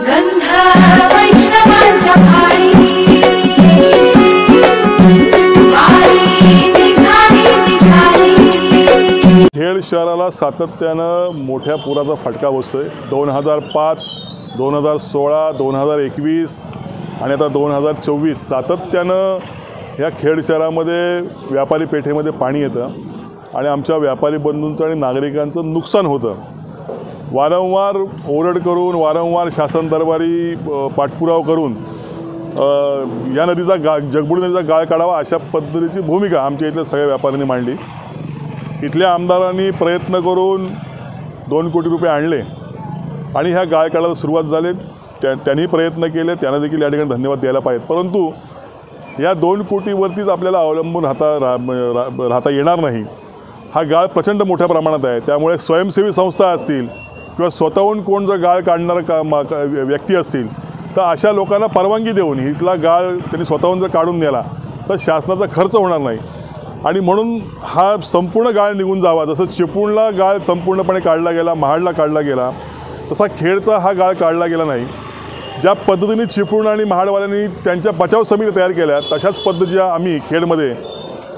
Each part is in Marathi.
गंध वैष्णवांच्या पायी खेड शहराला सातत्यानं मोठ्या पुराचा फटका बसतोय। 2005, 2016, 2021 आणि आता 2024 सातत्यानं या खेड शहरामध्ये व्यापारी पेठेमध्ये पाणी येतं आणि आमच्या व्यापारी बंधूंचं आणि नागरिकांचं नुकसान होतं। वारंवार ओरड करून, वारंवार शासन दरबारी पाठपुरावा करून या नदीचा जगबुडी नदीचा गाळ काढावा अशा पद्धतीची भूमिका आमच्या इथल्या सगळ्या व्यापाऱ्यांनी मांडली। इथल्या आमदारांनी प्रयत्न करून 2 कोटी रुपये आणले आणि ह्या गाळ काढायला सुरुवात झाली। त्यांनी प्रयत्न केले, त्यांना देखील या ठिकाणी धन्यवाद द्यायला पाहिजेत। परंतु या 2 कोटीवरतीच आपल्याला अवलंबून राहता येणार नाही। हा गाळ प्रचंड मोठ्या प्रमाणात आहे, त्यामुळे स्वयंसेवी संस्था असतील किंवा स्वतःहून कोण जर गाळ काढणारा व्यक्ती असतील तर अशा लोकांना परवानगी देऊन इथला गाळ त्यांनी स्वतःहून जर काढून नेला तर शासनाचा खर्च होणार नाही आणि म्हणून हा संपूर्ण गाळ निघून जावा। जसं चिपळूणला गाळ संपूर्णपणे काढला गेला, महाडला काढला गेला, तसा खेडचा हा गाळ काढला गेला नाही। ज्या पद्धतीने चिपळूण आणि महाडवाल्यांनी त्यांच्या बचाव समिती तयार केल्या तशाच पद्धतीच्या आम्ही खेडमध्ये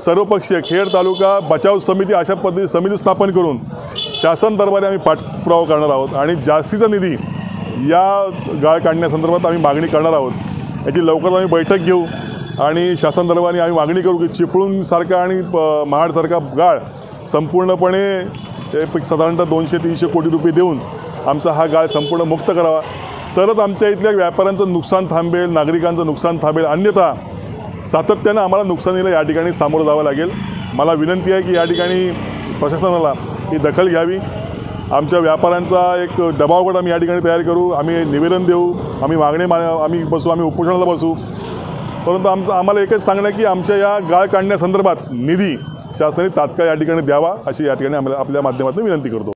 सर्वपक्षीय खेड तालुका बचाव समिती अशा पद्धती समिती स्थापन करून शासन दरबारी आम्ही पाठपुरावा करणार आहोत आणि जास्तीचा निधी या गाळ काढण्यासंदर्भात आम्ही मागणी करणार आहोत। याची लवकरच आम्ही बैठक घेऊ आणि शासन दरबारी आम्ही मागणी करू की चिपळूणसारखा आणि महाडसारखा गाळ संपूर्णपणे साधारणतः 200-300 कोटी रुपये देऊन आमचा हा गाळ संपूर्ण मुक्त करावा, तरच आमच्या इथल्या व्यापाऱ्यांचं नुकसान थांबेल, नागरिकांचं नुकसान थांबेल। अन्यथा सातत्यानं आम्हाला नुकसानीला या ठिकाणी सामोरं जावं लागेल। मला विनंती आहे की या ठिकाणी प्रशासनाला ही दखल घ्यावी। आमच्या व्यापाऱ्यांचा एक दबावगट आम्ही या ठिकाणी तयार करू, आम्ही निवेदन देऊ, आम्ही आम्ही उपोषणाला बसू। परंतु आम्हाला एकच सांगणं आहे की आमच्या या गाळ काढण्यासंदर्भात निधी शासनाने तात्काळ या ठिकाणी द्यावा अशी या ठिकाणी आम्हाला आपल्या माध्यमातून विनंती करतो।